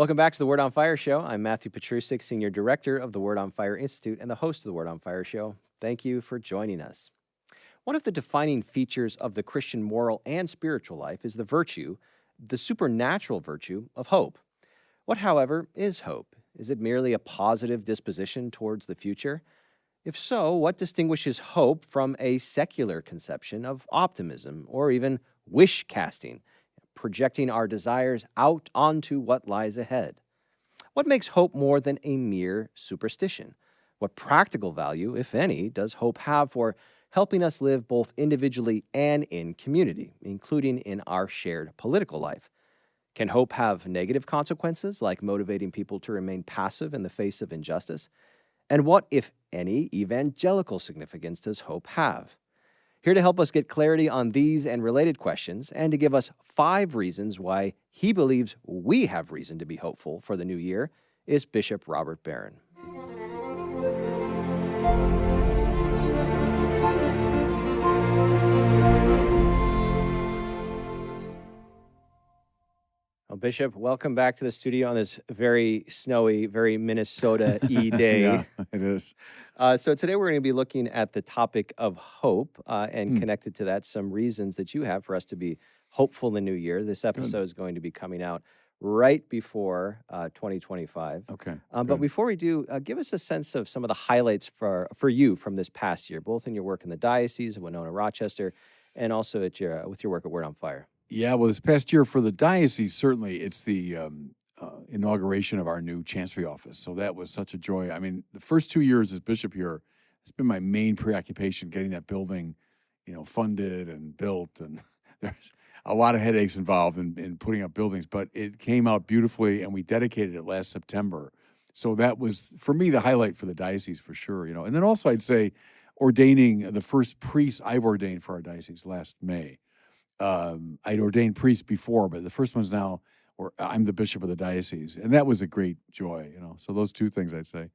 Welcome back to the Word on Fire Show. I'm Matthew Petrusik, Senior Director of the Word on Fire Institute and the host of the Word on Fire Show. Thank you for joining us. One of the defining features of the Christian moral and spiritual life is the supernatural virtue of hope. What, however, is hope? Is it merely a positive disposition towards the future? If so, what distinguishes hope from a secular conception of optimism or even wish casting, projecting our desires out onto what lies ahead? What makes hope more than a mere superstition? What practical value, if any, does hope have for helping us live both individually and in community, including in our shared political life? Can hope have negative consequences, like motivating people to remain passive in the face of injustice? And what, if any, evangelical significance does hope have? Here to help us get clarity on these and related questions, and to give us 5 reasons why he believes we have reason to be hopeful for the new year, is Bishop Robert Barron. Well, Bishop, welcome back to the studio on this very snowy, very Minnesota-y day. Yeah, it is. So today we're going to be looking at the topic of hope and connected to that, some reasons that you have for us to be hopeful in the new year. This episode is going to be coming out right before 2025. Okay. But before we do, give us a sense of some of the highlights for you from this past year, both in your work in the Diocese of Winona, Rochester, and also at with your work at Word on Fire. Yeah, well, this past year for the diocese, certainly it's the inauguration of our new chancery office. So that was such a joy. I mean, the first 2 years as bishop here, it's been my main preoccupation, getting that building, funded and built. And there's a lot of headaches involved in putting up buildings, but it came out beautifully, and we dedicated it last September. So that was, for me, the highlight for the diocese for sure. And then also I'd say ordaining the first priest I've ordained for our diocese last May. I'd ordained priests before, but the first one's now, I'm the bishop of the diocese. And that was a great joy, So those 2 things I'd say.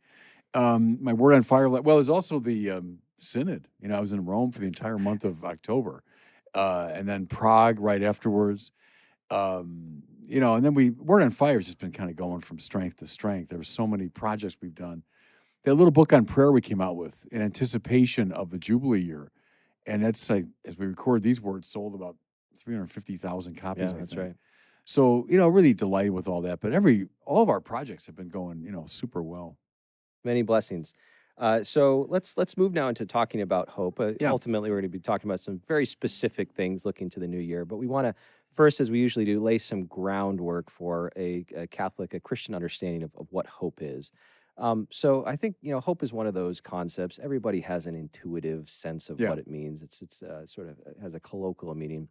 My Word on Fire, well, there's also the synod. I was in Rome for the entire month of October. And then Prague right afterwards. And then Word on Fire has just been kind of going from strength to strength. There were so many projects we've done. That little book on prayer we came out with in anticipation of the Jubilee year. And that's, like, as we record these words, sold about 350,000 copies, I think. That's right. So, really delighted with all that. But all of our projects have been going, super well. Many blessings. So let's move now into talking about hope. Ultimately, we're going to be talking about some very specific things looking to the new year. But we want to first, as we usually do, lay some groundwork for a Christian understanding of what hope is. So I think, hope is one of those concepts. Everybody has an intuitive sense of what it means. It's sort of has a colloquial meaning.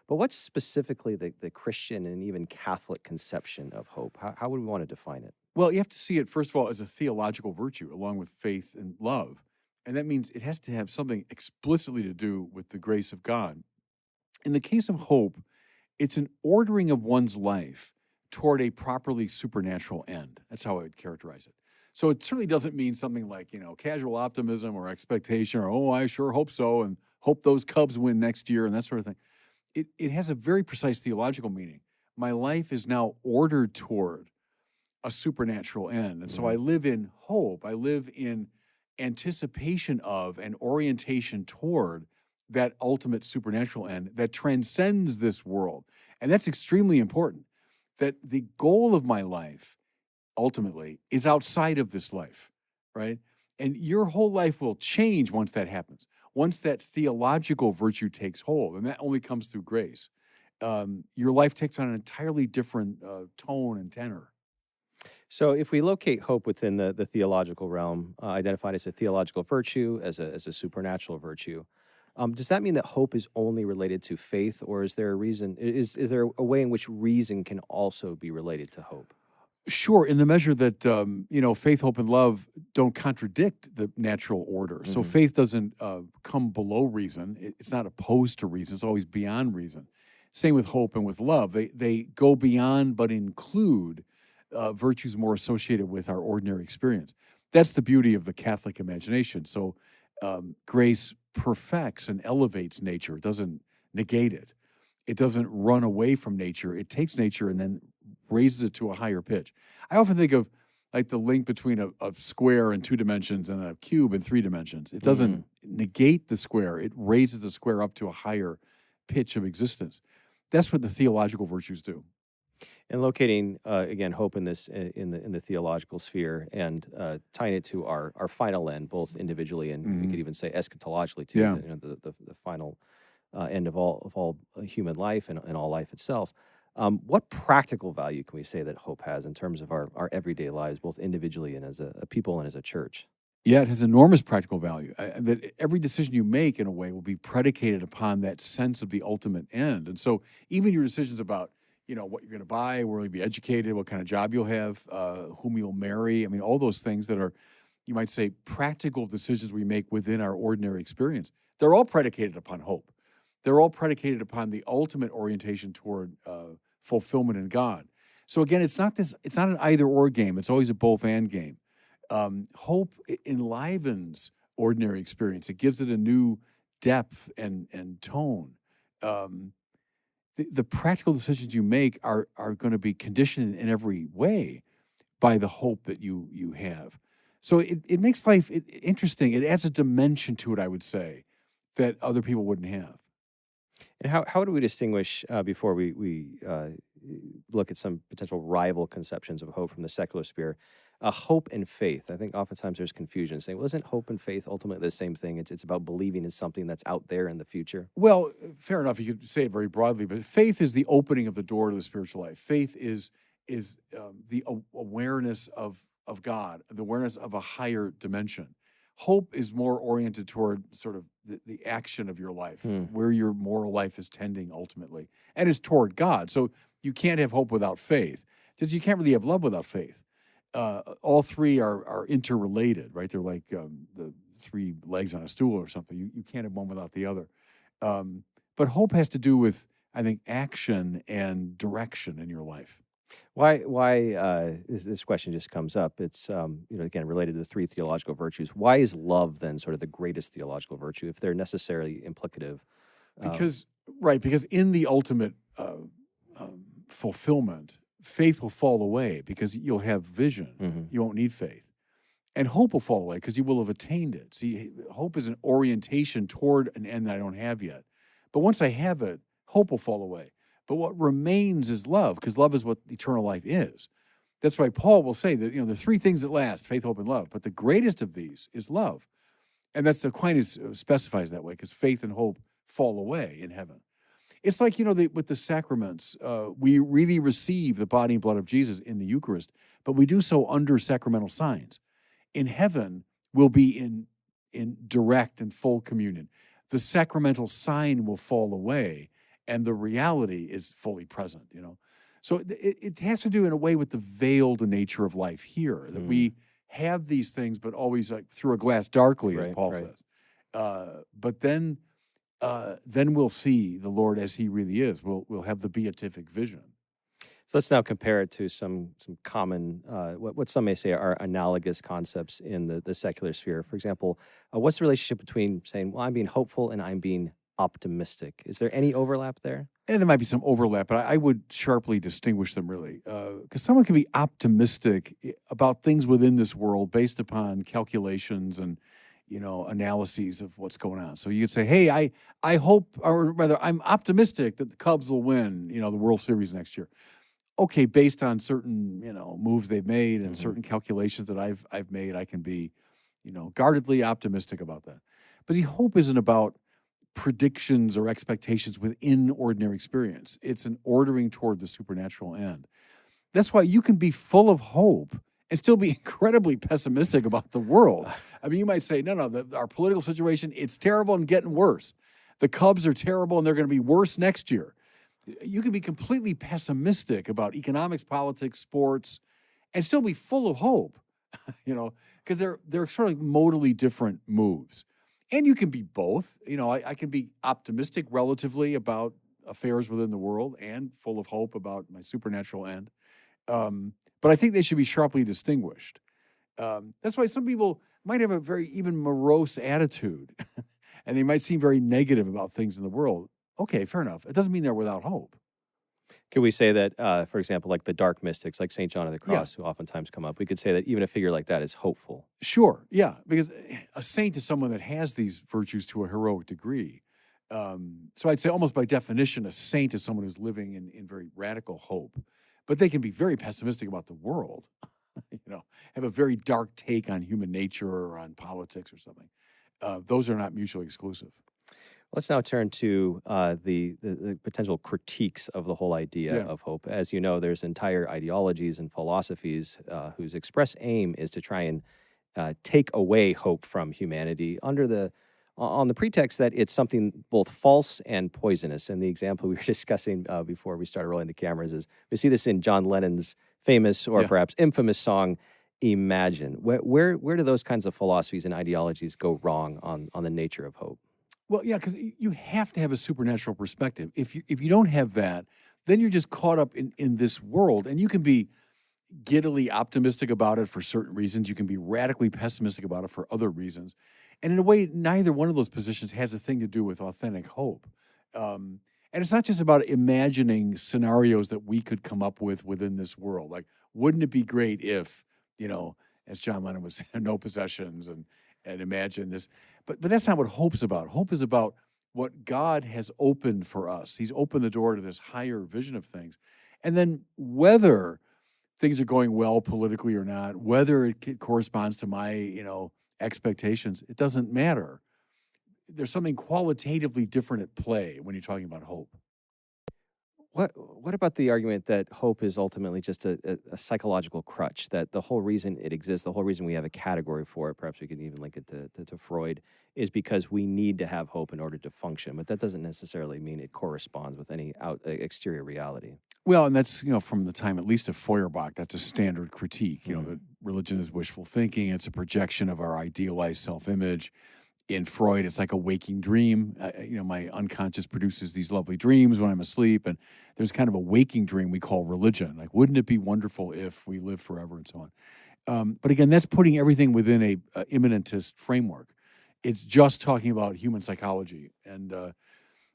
But what's specifically the Christian and even Catholic conception of hope? How would we want to define it? Well, you have to see it, first of all, as a theological virtue, along with faith and love. And that means it has to have something explicitly to do with the grace of God. In the case of hope, it's an ordering of one's life toward a properly supernatural end. That's how I would characterize it. So it certainly doesn't mean something like, casual optimism or expectation or, I sure hope so, and hope those Cubs win next year and that sort of thing. It has a very precise theological meaning. My life is now ordered toward a supernatural end. And so I live in hope. I live in anticipation of and orientation toward that ultimate supernatural end that transcends this world. And that's extremely important, that the goal of my life ultimately is outside of this life, right? And your whole life will change once that happens, once that theological virtue takes hold, and that only comes through grace. Your life takes on an entirely different tone and tenor. So if we locate hope within the theological realm, identified as a theological virtue, as a supernatural virtue, does that mean that hope is only related to faith, or is there a reason? Is there a way in which reason can also be related to hope? Sure, in the measure that, faith, hope, and love don't contradict the natural order. Mm-hmm. So faith doesn't come below reason. It's not opposed to reason. It's always beyond reason. Same with hope and with love. They go beyond but include virtues more associated with our ordinary experience. That's the beauty of the Catholic imagination. So grace perfects and elevates nature. It doesn't negate it. It doesn't run away from nature. It takes nature and then raises it to a higher pitch. I often think of like the link between a square in 2 dimensions and a cube in 3 dimensions. It doesn't negate the square. It raises the square up to a higher pitch of existence. That's what the theological virtues do. And locating again hope in this in the theological sphere and tying it to our final end, both individually and we could even say eschatologically too. Yeah. The final end of all human life and all life itself. What practical value can we say that hope has in terms of our everyday lives, both individually and as a people and as a church? Yeah, it has enormous practical value. That every decision you make, in a way, will be predicated upon that sense of the ultimate end. And so, even your decisions about, what you're going to buy, where you'll be educated, what kind of job you'll have, whom you'll marry. I mean, all those things that are, you might say, practical decisions we make within our ordinary experience. They're all predicated upon hope. They're all predicated upon the ultimate orientation toward fulfillment in God. So again, it's not an either-or game. It's always a both-and game. Hope enlivens ordinary experience. It gives it a new depth and tone. The practical decisions you make are going to be conditioned in every way by the hope that you have. So it makes life interesting. It adds a dimension to it, I would say, that other people wouldn't have. And how do we distinguish before we look at some potential rival conceptions of hope from the secular sphere, hope and faith? I think oftentimes there's confusion saying, well, isn't hope and faith ultimately the same thing? It's about believing in something that's out there in the future. Well, fair enough. You could say it very broadly, but faith is the opening of the door to the spiritual life. Faith is the awareness of God, the awareness of a higher dimension. Hope is more oriented toward sort of the action of your life, where your moral life is tending ultimately, and is toward God. So you can't have hope without faith, just you can't really have love without faith. All three are interrelated, right? They're like the 3 legs on a stool or something. You can't have one without the other. But hope has to do with, I think, action and direction in your life. Why this question just comes up? It's again related to the 3 theological virtues. Why is love then sort of the greatest theological virtue if they're necessarily implicative? Because in the ultimate fulfillment, faith will fall away because you'll have vision. You won't need faith. And hope will fall away because you will have attained it. See, hope is an orientation toward an end that I don't have yet. But once I have it, hope will fall away. But what remains is love, because love is what eternal life is. That's why Paul will say that, the 3 things that last, faith, hope, and love. But the greatest of these is love. And that's the Aquinas specifies that way, because faith and hope fall away in heaven. It's like, with the sacraments, we really receive the body and blood of Jesus in the Eucharist, but we do so under sacramental signs. In heaven, we'll be in direct and full communion. The sacramental sign will fall away, and the reality is fully present, So it has to do in a way with the veiled nature of life here, that we have these things, but always like through a glass darkly, as Paul says. But then we'll see the Lord as he really is. We'll have the beatific vision. So let's now compare it to some common, what some may say are analogous concepts in the secular sphere. For example, what's the relationship between saying, well, I'm being hopeful and I'm being optimistic? Is there any overlap there? And there might be some overlap, but I would sharply distinguish them, really. Because someone can be optimistic about things within this world based upon calculations and, analyses of what's going on. So you could say, hey, I hope, or rather, I'm optimistic that the Cubs will win, the World Series next year. Okay, based on certain, moves they've made and certain calculations that I've made, I can be, guardedly optimistic about that. But see, hope isn't about predictions or expectations within ordinary experience. It's an ordering toward the supernatural end. That's why you can be full of hope and still be incredibly pessimistic about the world. I mean, you might say, no, our political situation, it's terrible and getting worse. The Cubs are terrible and they're going to be worse next year. You can be completely pessimistic about economics, politics, sports, and still be full of hope, because they're sort of modally different moves. And you can be both. I can be optimistic relatively about affairs within the world and full of hope about my supernatural end. But I think they should be sharply distinguished. That's why some people might have a very even morose attitude, and they might seem very negative about things in the world. Okay, fair enough. It doesn't mean they're without hope. Could we say that, for example, like the dark mystics, like St. John of the Yeah, Cross, who oftentimes come up, we could say that even a figure like that is hopeful? sure. Yeah, because a saint is someone that has these virtues to a heroic degree. So I'd say almost by definition, a saint is someone who's living in very radical hope. But they can be very pessimistic about the world, have a very dark take on human nature or on politics or something. Those are not mutually exclusive. Let's now turn to the potential critiques of the whole idea Yeah. of hope. As you know, there's entire ideologies and philosophies whose express aim is to try and take away hope from humanity on the pretext that it's something both false and poisonous. And the example we were discussing before we started rolling the cameras is we see this in John Lennon's famous or Yeah. perhaps infamous song "Imagine." Where do those kinds of philosophies and ideologies go wrong on the nature of hope? Well, yeah, because you have to have a supernatural perspective. If you don't have that, then you're just caught up in this world, and you can be giddily optimistic about it for certain reasons. You can be radically pessimistic about it for other reasons. And in a way, neither one of those positions has a thing to do with authentic hope. And it's not just about imagining scenarios that we could come up with within this world. Like, wouldn't it be great if, as John Lennon was saying, no possessions and imagine this. But that's not what hope's about. Hope is about what God has opened for us. He's opened the door to this higher vision of things. And then whether things are going well politically or not, whether it corresponds to my, expectations, it doesn't matter. There's something qualitatively different at play when you're talking about hope. What about the argument that hope is ultimately just a psychological crutch, that the whole reason it exists, the whole reason we have a category for it, perhaps we could even link it to Freud, is because we need to have hope in order to function. But that doesn't necessarily mean it corresponds with any exterior reality. Well, and that's, from the time at least of Feuerbach, that's a standard critique, that religion is wishful thinking. It's a projection of our idealized self-image. In Freud, it's like a waking dream. My unconscious produces these lovely dreams when I'm asleep, and there's kind of a waking dream we call religion. Like, wouldn't it be wonderful if we live forever and so on? But again, that's putting everything within a immanentist framework. It's just talking about human psychology, and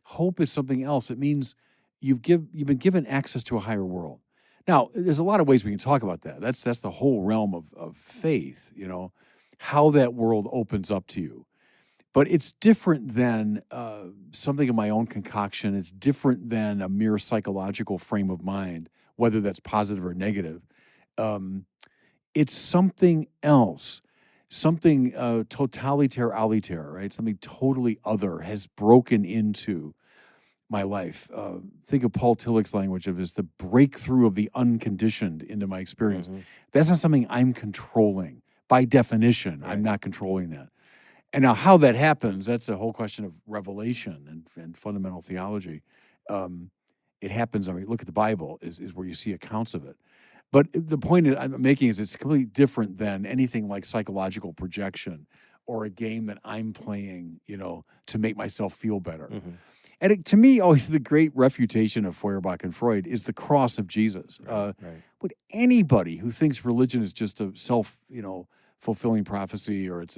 hope is something else. It means you've been given access to a higher world. Now, there's a lot of ways we can talk about that. That's the whole realm of faith. How that world opens up to you. But it's different than something of my own concoction. It's different than a mere psychological frame of mind, whether that's positive or negative. It's something else, something totalitaire, right? Something totally other has broken into my life. Think of Paul Tillich's language of this, the breakthrough of the unconditioned into my experience. Mm-hmm. That's not something I'm controlling. By definition, Right. I'm not controlling that. And now how that happens, that's a whole question of revelation and fundamental theology. It happens, look at the Bible, is where you see accounts of it. But the point that I'm making is it's completely different than anything like psychological projection or a game that I'm playing, to make myself feel better. Mm-hmm. And to me, always the great refutation of Feuerbach and Freud is the cross of Jesus. Right. Would anybody who thinks religion is just a fulfilling prophecy or it's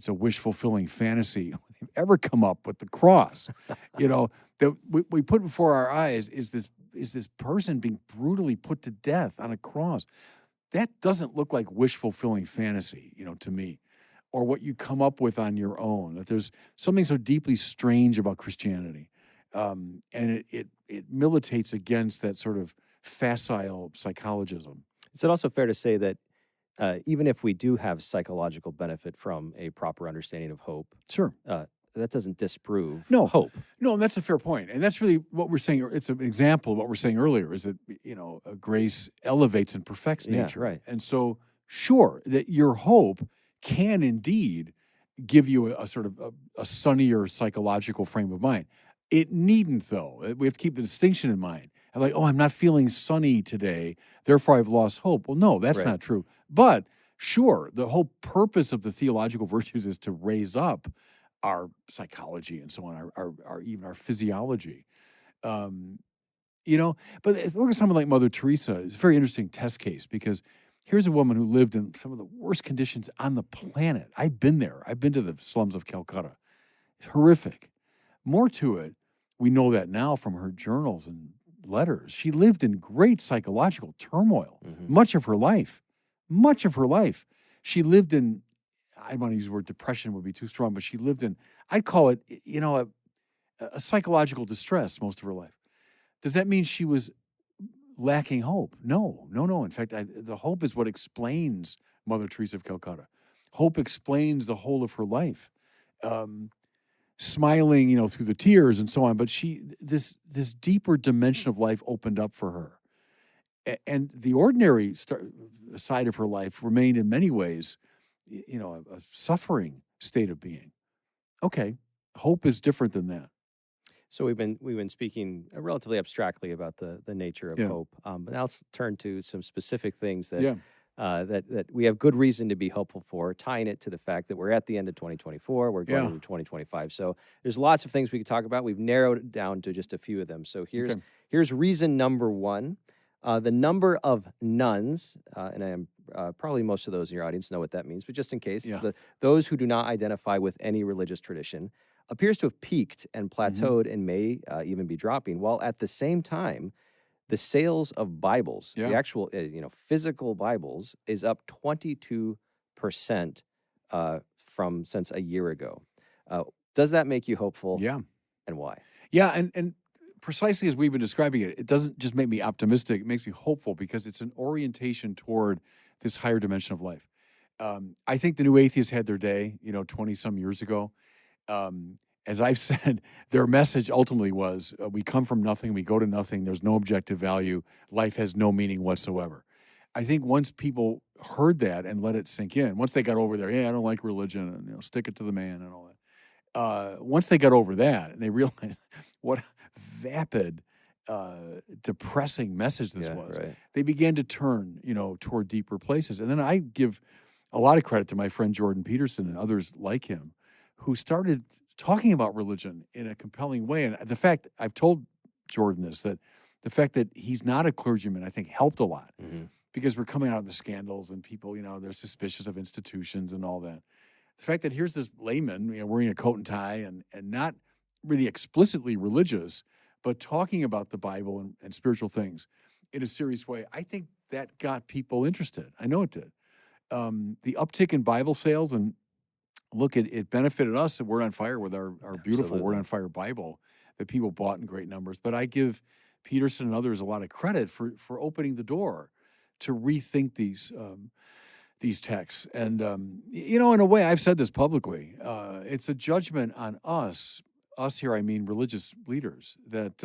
a wish-fulfilling fantasy ever come up with the cross? That we put before our eyes is this person being brutally put to death on a cross. That doesn't look like wish-fulfilling fantasy, to me, or what you come up with on your own. That there's something so deeply strange about Christianity, and it militates against that sort of facile psychologism. Is it also fair to say that even if we do have psychological benefit from a proper understanding of hope, Sure. That doesn't disprove No. hope? No, and that's a fair point. And that's really what we're saying. It's an example of what we're saying earlier is that, grace elevates and perfects nature. Yeah, right. And so, sure, that your hope can indeed give you a sort of a sunnier psychological frame of mind. It needn't, though. We have to keep the distinction in mind. Like, I'm not feeling sunny today, therefore I've lost hope. Well, no, that's Right. not true. But sure, the whole purpose of the theological virtues is to raise up our psychology and so on, our even our physiology. But look at someone like Mother Teresa. It's a very interesting test case because here's a woman who lived in some of the worst conditions on the planet. I've been there. I've been to the slums of Calcutta. Horrific. More to it, we know that now from her journals and letters. She lived in great psychological turmoil Mhm. much of her life. Much of her life. She lived in, I don't want to use the word depression would be too strong, but she lived in, I'd call it, a psychological distress most of her life. Does that mean she was lacking hope? No, no, no. In fact, the hope is what explains Mother Teresa of Calcutta. Hope explains the whole of her life. Smiling, through the tears and so on. But this deeper dimension of life opened up for her. And the ordinary side of her life remained in many ways, a suffering state of being. Okay, hope is different than that. So we've been speaking relatively abstractly about the nature of Yeah. hope, but now let's turn to some specific things that Yeah. that we have good reason to be hopeful for, tying it to the fact that we're at the end of 2024, we're going Yeah. into 2025. So there's lots of things we could talk about. We've narrowed it down to just a few of them. So Okay. here's reason number one: the number of nuns, and I am probably most of those in your audience know what that means, but just in case, it's Yeah. those who do not identify with any religious tradition, appears to have peaked and plateaued and may even be dropping, while at the same time, the sales of Bibles, the Yeah. actual physical Bibles, is up 22% from since a year ago. Does that make you hopeful? Yeah. And why? Yeah, and precisely as we've been describing it, it doesn't just make me optimistic, it makes me hopeful because it's an orientation toward this higher dimension of life. I think the New Atheists had their day, 20-some years ago. As I've said, their message ultimately was, we come from nothing, we go to nothing, there's no objective value, life has no meaning whatsoever. I think once people heard that and let it sink in, once they got over there, I don't like religion, and stick it to the man and all that. Once they got over that and they realized what a vapid, depressing message this was, Right. they began to turn, toward deeper places. And then I give a lot of credit to my friend Jordan Peterson and others like him who started talking about religion in a compelling way. And the fact, I've told Jordan this, that the fact that he's not a clergyman, I think helped a lot because we're coming out of the scandals and people, they're suspicious of institutions and all that. The fact that here's this layman, wearing a coat and tie and not really explicitly religious, but talking about the Bible and spiritual things in a serious way, I think that got people interested. I know it did. The uptick in Bible sales, and look, it benefited us at Word on Fire with our beautiful Word Absolutely. on Fire Bible that people bought in great numbers. But I give Peterson and others a lot of credit for opening the door to rethink these texts. And, in a way, I've said this publicly, it's a judgment on us here, I mean religious leaders, that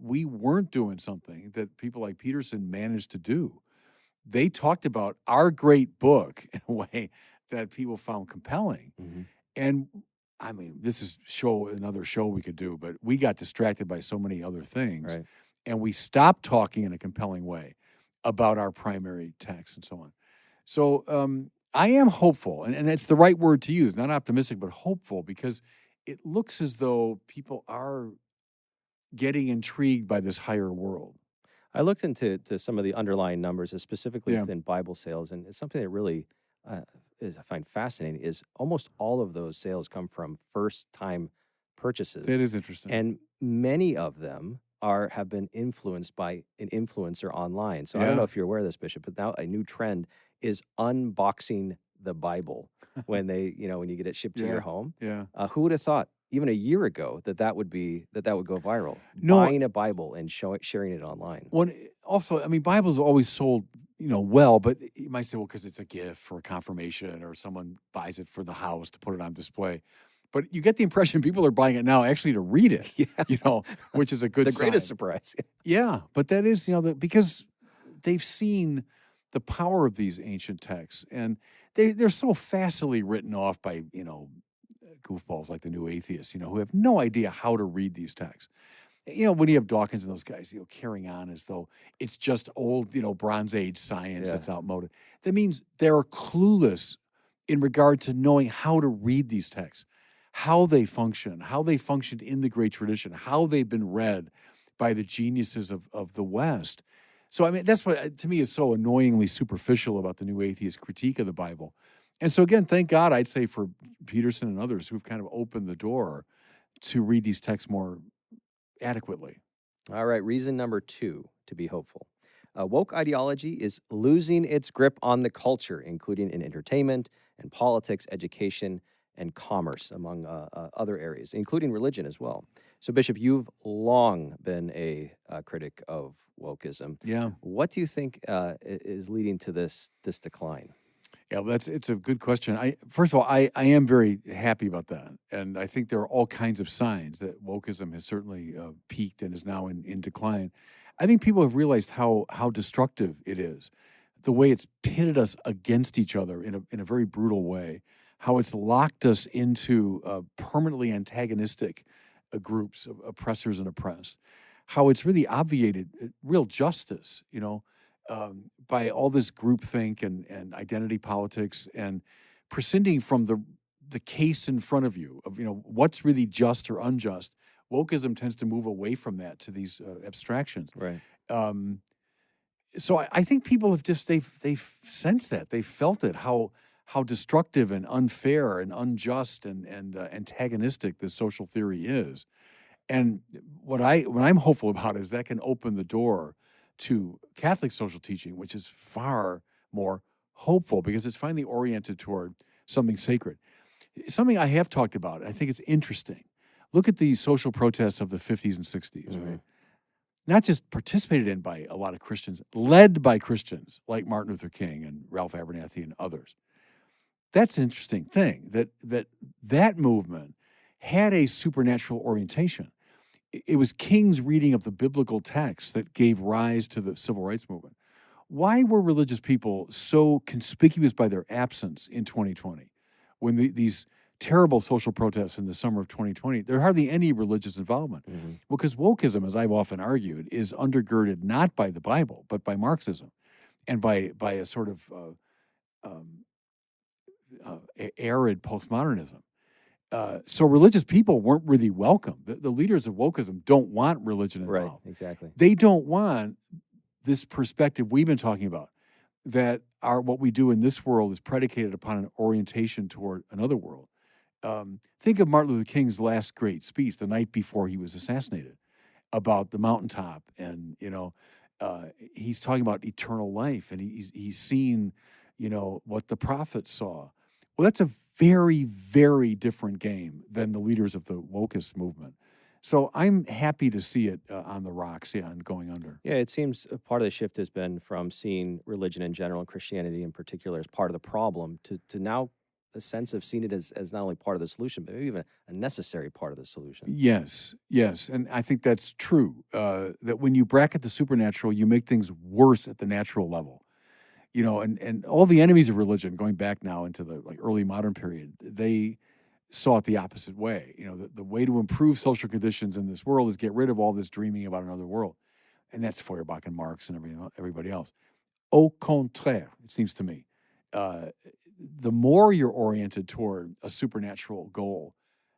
we weren't doing something that people like Peterson managed to do. They talked about our great book in a way that people found compelling. And I mean, this is another show we could do, but we got distracted by so many other things. Right. And we stopped talking in a compelling way about our primary text and so on. So I am hopeful, and that's the right word to use, not optimistic, but hopeful, because it looks as though people are getting intrigued by this higher world. I looked into some of the underlying numbers, specifically Yeah. within Bible sales, and it's something that really I find fascinating is almost all of those sales come from first-time purchases. That is interesting. And many of them have been influenced by an influencer online. So I don't know Yeah. if you're aware of this, Bishop, but now a new trend is unboxing the Bible when when you get it shipped to your home. Yeah. Who would have thought even a year ago that would go viral? No. Buying a Bible and sharing it online. Also, I mean, Bibles are always sold, well, but you might say, well, because it's a gift for a confirmation or someone buys it for the house to put it on display. But you get the impression people are buying it now actually to read it, which is a good The sign. greatest surprise. Yeah, but that is, because they've seen the power of these ancient texts, and they're so facilely written off by, goofballs like the New Atheists, who have no idea how to read these texts. When you have Dawkins and those guys, carrying on as though it's just old, Bronze Age science that's outmoded. That means they're clueless in regard to knowing how to read these texts, how they function, how they functioned in the great tradition, how they've been read by the geniuses of the West. So, I mean, that's what, to me, is so annoyingly superficial about the New Atheist critique of the Bible. And so, again, thank God, I'd say, for Peterson and others who've kind of opened the door to read these texts more adequately. All right, reason number 2 to be hopeful. Woke ideology is losing its grip on the culture, including in entertainment and politics, education, and commerce, among other areas, including religion as well. So, Bishop, you've long been a critic of wokeism. Yeah. What do you think is leading to this decline? Yeah, well, it's a good question. First of all, I am very happy about that, and I think there are all kinds of signs that wokeism has certainly peaked and is now in decline. I think people have realized how destructive it is, the way it's pitted us against each other in a very brutal way, how it's locked us into permanently antagonistic groups of oppressors and oppressed, how it's really obviated real justice. By all this groupthink and identity politics and prescinding from the case in front of you of what's really just or unjust. Wokeism tends to move away from that to these abstractions. Right. Um, so I think people have just they've sensed that, they felt it, how destructive and unfair and unjust and antagonistic this social theory is. And what I'm hopeful about is that can open the door to Catholic social teaching, which is far more hopeful because it's finally oriented toward something sacred. Something I have talked about, I think it's interesting. Look at the social protests of the 50s and 60s, right? Not just participated in by a lot of Christians, led by Christians like Martin Luther King and Ralph Abernathy and others. That's an interesting thing, that movement had a supernatural orientation. It was King's reading of the biblical text that gave rise to the civil rights movement. Why were religious people so conspicuous by their absence in 2020? When these terrible social protests in the summer of 2020, there are hardly any religious involvement. Because wokeism, as I've often argued, is undergirded not by the Bible, but by Marxism and by a sort of arid postmodernism. So religious people weren't really welcome. The leaders of wokeism don't want religion involved. Right, exactly. They don't want this perspective we've been talking about, that what we do in this world is predicated upon an orientation toward another world. Think of Martin Luther King's last great speech the night before he was assassinated about the mountaintop, and he's talking about eternal life, and he's seen what the prophets saw. Well, that's a very, very different game than the leaders of the wokist movement. So I'm happy to see it on the rocks, and going under. Yeah, it seems part of the shift has been from seeing religion in general and Christianity in particular as part of the problem to now a sense of seeing it as not only part of the solution, but maybe even a necessary part of the solution. Yes. And I think that's true, that when you bracket the supernatural, you make things worse at the natural level. And all the enemies of religion, going back now into the early modern period, they saw it the opposite way. The way to improve social conditions in this world is get rid of all this dreaming about another world. And that's Feuerbach and Marx and everybody else. Au contraire, it seems to me. The more you're oriented toward a supernatural goal,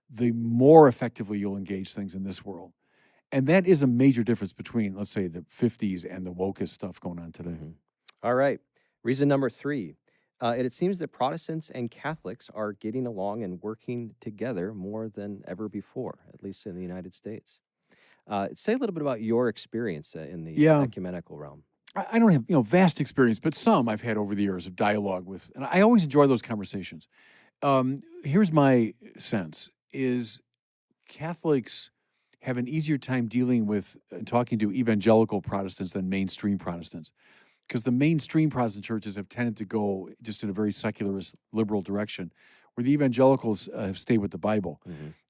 the more effectively you'll engage things in this world. And that is a major difference between, let's say, the 50s and the wokest stuff going on today. All right. Reason number 3. It seems that Protestants and Catholics are getting along and working together more than ever before, at least in the United States. Say a little bit about your experience in the ecumenical realm. I don't have vast experience, but some I've had over the years of dialogue with, and I always enjoy those conversations. Here's my sense: is Catholics have an easier time dealing with and talking to evangelical Protestants than mainstream Protestants. Because the mainstream Protestant churches have tended to go just in a very secularist, liberal direction, where the evangelicals have stayed with the Bible.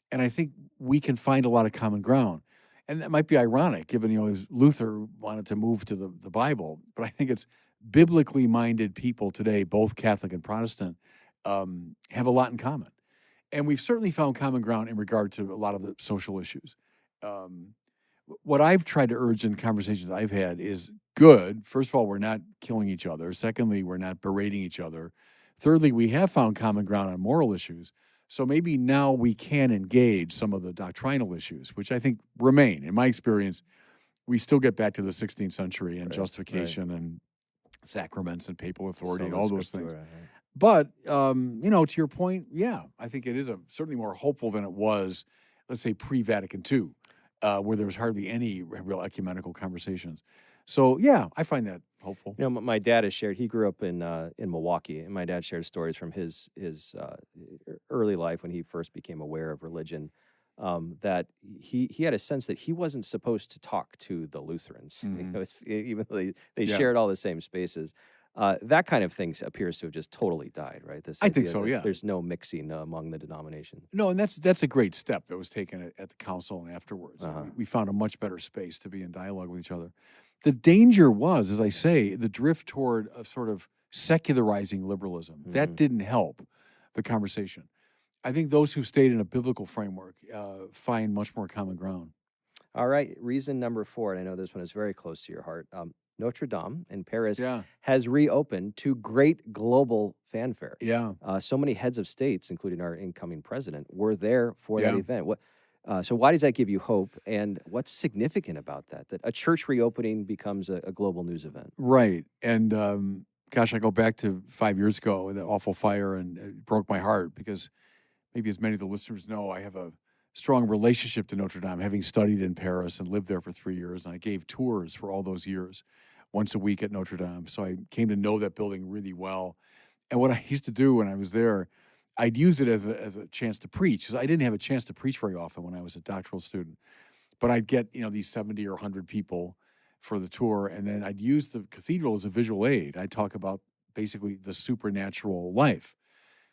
And I think we can find a lot of common ground. And that might be ironic, given, Luther wanted to move to the Bible. But I think it's biblically minded people today, both Catholic and Protestant, have a lot in common. And we've certainly found common ground in regard to a lot of the social issues. What I've tried to urge in conversations I've had is good. First of all, we're not killing each other. Secondly, we're not berating each other. Thirdly, we have found common ground on moral issues. So maybe now we can engage some of the doctrinal issues, which I think remain. In my experience, we still get back to the 16th century and justification and sacraments and papal authority and all those things. But, to your point, I think it is certainly more hopeful than it was, let's say, pre-Vatican II. where there was hardly any real ecumenical conversations. So, yeah, I find that hopeful. My dad has shared. He grew up in Milwaukee, and my dad shared stories from his early life when he first became aware of religion. That he had a sense that he wasn't supposed to talk to the Lutherans, even though they Yeah. shared all the same spaces. That kind of thing appears to have just totally died, right? This I think idea so, that yeah. there's no mixing among the denominations. No, and that's a great step that was taken at the council and afterwards. Uh-huh. We found a much better space to be in dialogue with each other. The danger was, as I say, the drift toward a sort of secularizing liberalism. That didn't help the conversation. I think those who stayed in a biblical framework find much more common ground. All right, reason number 4, and I know this one is very close to your heart. Notre Dame in Paris Yeah. has reopened to great global fanfare. Yeah. So many heads of states, including our incoming president, were there for that Yeah. event. So why does that give you hope, and what's significant about that a church reopening becomes a global news event? Right. And gosh, I go back to 5 years ago, that awful fire, and it broke my heart because maybe as many of the listeners know, I have a strong relationship to Notre Dame, having studied in Paris and lived there for 3 years. And I gave tours for all those years, once a week at Notre Dame. So I came to know that building really well. And what I used to do when I was there, I'd use it as a chance to preach, because I didn't have a chance to preach very often when I was a doctoral student. But I'd get, these 70 or 100 people for the tour, and then I'd use the cathedral as a visual aid. I'd talk about basically the supernatural life.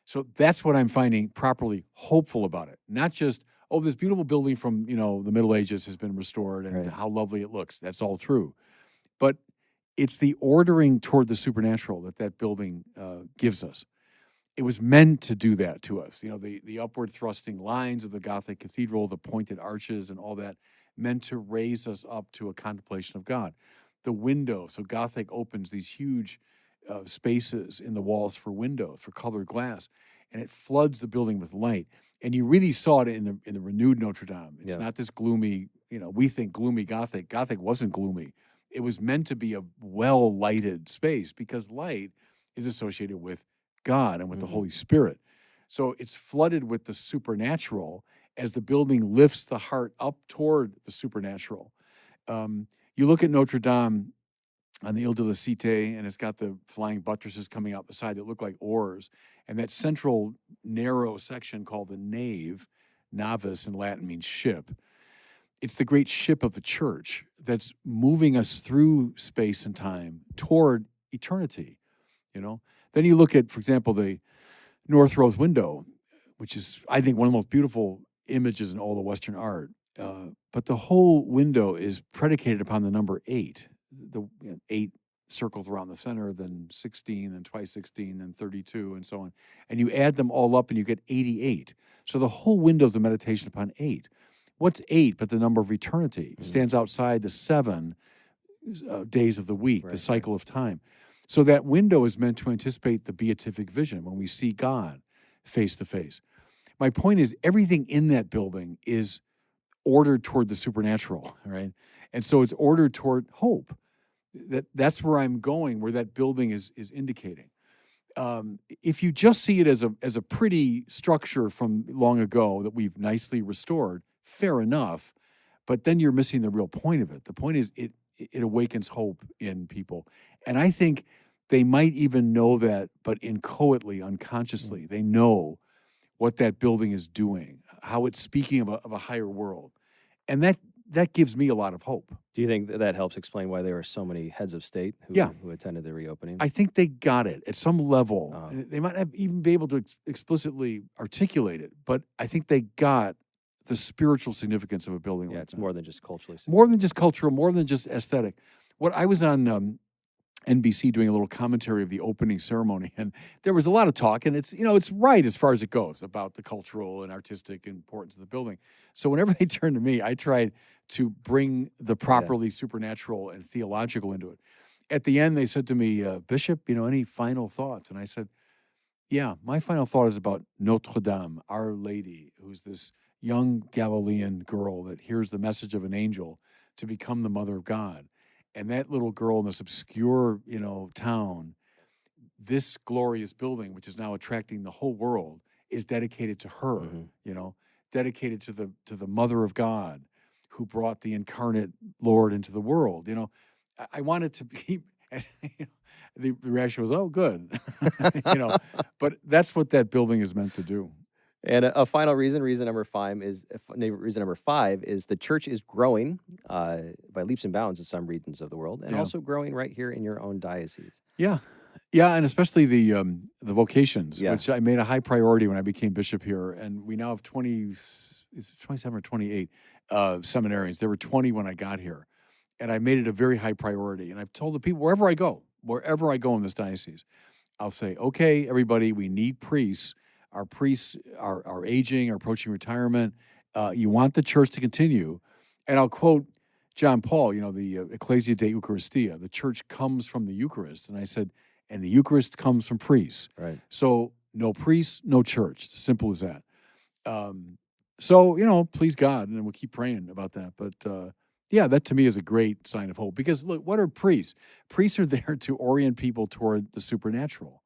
So that's what I'm finding properly hopeful about it. Not just, this beautiful building from, the Middle Ages has been restored and Right. how lovely it looks. That's all true. But it's the ordering toward the supernatural that building gives us. It was meant to do that to us. The upward thrusting lines of the Gothic cathedral, the pointed arches and all that, meant to raise us up to a contemplation of God. The window, so Gothic opens these huge spaces in the walls for windows, for colored glass, and it floods the building with light. And you really saw it in the renewed Notre Dame. It's not this gloomy, we think gloomy Gothic. Gothic wasn't gloomy. It was meant to be a well-lighted space, because light is associated with God and with the Holy Spirit. So it's flooded with the supernatural as the building lifts the heart up toward the supernatural. You look at Notre Dame on the Ile de la Cité, and it's got the flying buttresses coming out the side that look like oars. And that central narrow section called the nave, navis in Latin means ship. It's the great ship of the church that's moving us through space and time toward eternity, Then you look at, for example, the North Rose window, which is, I think, one of the most beautiful images in all the Western art. But the whole window is predicated upon the number 8. The 8 circles around the center, then 16, then twice 16, then 32, and so on. And you add them all up and you get 88. So the whole window is a meditation upon 8. What's 8 but the number of eternity? It stands outside the 7 days of the week, the cycle of time. So that window is meant to anticipate the beatific vision when we see God face to face. My point is, everything in that building is ordered toward the supernatural, right? And so it's ordered toward hope. That's where I'm going, where that building is indicating. If you just see it as a pretty structure from long ago that we've nicely restored, fair enough, but then you're missing the real point of it. The point is it awakens hope in people. And I think they might even know that, but inchoately, unconsciously, they know what that building is doing, how it's speaking of a higher world. And that gives me a lot of hope. Do you think that helps explain why there were so many heads of state who attended the reopening? I think they got it at some level. They might not even be able to explicitly articulate it, but I think they got the spiritual significance of a building like that. It's more than just culturally significant. More than just cultural, more than just aesthetic. I was on NBC doing a little commentary of the opening ceremony, and there was a lot of talk, and it's right as far as it goes about the cultural and artistic importance of the building. So whenever they turned to me, I tried to bring the properly supernatural and theological into it. At the end, they said to me, Bishop, any final thoughts? And I said, yeah, my final thought is about Notre Dame, Our Lady, who's this young Galilean girl that hears the message of an angel to become the mother of God. And that little girl in this obscure, town, this glorious building, which is now attracting the whole world, is dedicated to her, dedicated to the mother of God, who brought the incarnate Lord into the world. I wanted to be, the reaction was, oh, good. But that's what that building is meant to do. And a final reason number five is the church is growing by leaps and bounds in some regions of the world, and also growing right here in your own diocese. Yeah, and especially the vocations, which I made a high priority when I became bishop here, and we now have 27 or 28 seminarians. There were 20 when I got here, and I made it a very high priority. And I've told the people wherever I go in this diocese, I'll say, okay, everybody, we need priests. Our priests are aging, are approaching retirement. You want the church to continue. And I'll quote John Paul, the Ecclesia de Eucharistia. The church comes from the Eucharist. And I said, and the Eucharist comes from priests. Right. So no priests, no church. It's as simple as that. So, please God, and we'll keep praying about that. But, that to me is a great sign of hope. Because, look, what are priests? Priests are there to orient people toward the supernatural.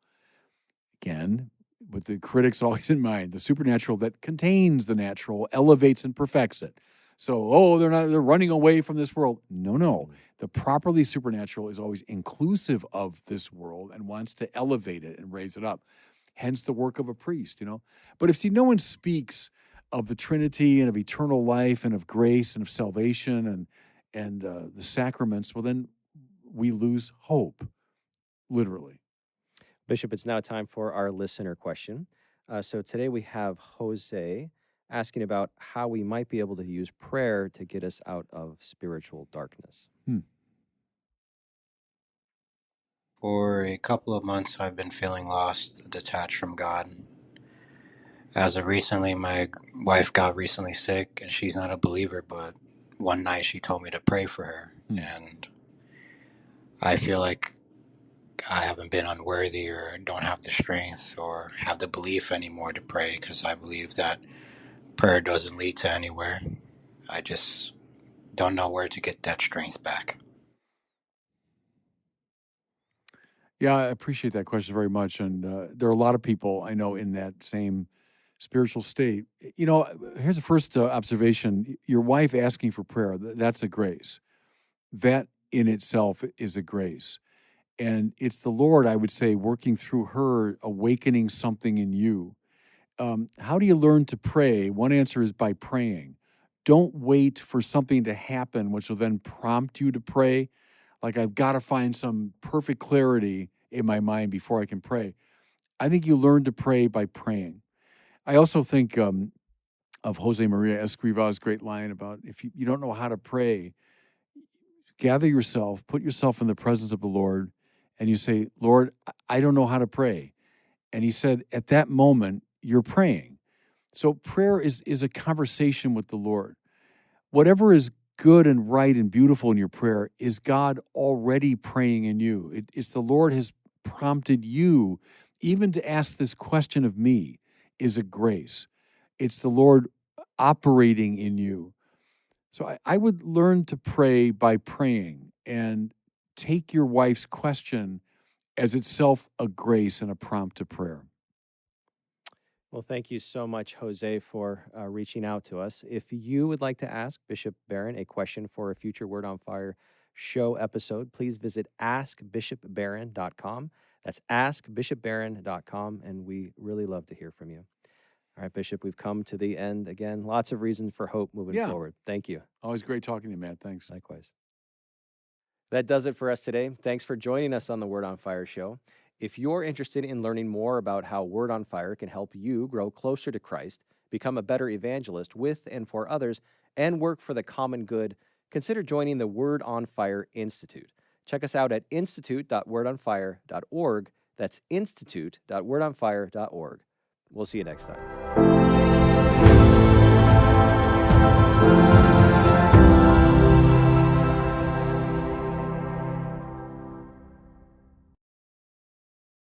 Again, with the critics always in mind, the supernatural that contains the natural elevates and perfects it. So, they're running away from this world. No. The properly supernatural is always inclusive of this world and wants to elevate it and raise it up. Hence the work of a priest, But if no one speaks of the Trinity and of eternal life and of grace and of salvation and the sacraments, well, then we lose hope, literally. Bishop, it's now time for our listener question. So today we have Jose asking about how we might be able to use prayer to get us out of spiritual darkness. For a couple of months, I've been feeling lost, detached from God. As of recently, my wife got recently sick, and she's not a believer, but one night she told me to pray for her. And I feel like I haven't been unworthy or don't have the strength or have the belief anymore to pray, because I believe that prayer doesn't lead to anywhere. I just don't know where to get that strength back. Yeah, I appreciate that question very much. And there are a lot of people I know in that same spiritual state. Here's the first observation. Your wife asking for prayer, that's a grace. That in itself is a grace. And it's the Lord, I would say, working through her, awakening something in you. How do you learn to pray? One answer is by praying. Don't wait for something to happen, which will then prompt you to pray. Like, I've got to find some perfect clarity in my mind before I can pray. I think you learn to pray by praying. I also think of Jose Maria Escriva's great line about if you don't know how to pray, gather yourself, put yourself in the presence of the Lord, and you say, Lord, I don't know how to pray. And he said, at that moment, you're praying. So prayer is a conversation with the Lord. Whatever is good and right and beautiful in your prayer is God already praying in you. It's the Lord has prompted you even to ask this question of me is a grace. It's the Lord operating in you. So I would learn to pray by praying and take your wife's question as itself a grace and a prompt to prayer. Well, thank you so much, Jose, for reaching out to us. If you would like to ask Bishop Barron a question for a future Word on Fire show episode, please visit askbishopbarron.com. That's askbishopbarron.com, and we really love to hear from you. All right, Bishop, we've come to the end. Again, lots of reasons for hope moving forward. Thank you. Always great talking to you, Matt. Thanks. Likewise. That does it for us today. Thanks for joining us on the Word on Fire show. If you're interested in learning more about how Word on Fire can help you grow closer to Christ, become a better evangelist with and for others, and work for the common good, consider joining the Word on Fire Institute. Check us out at institute.wordonfire.org. That's institute.wordonfire.org. We'll see you next time.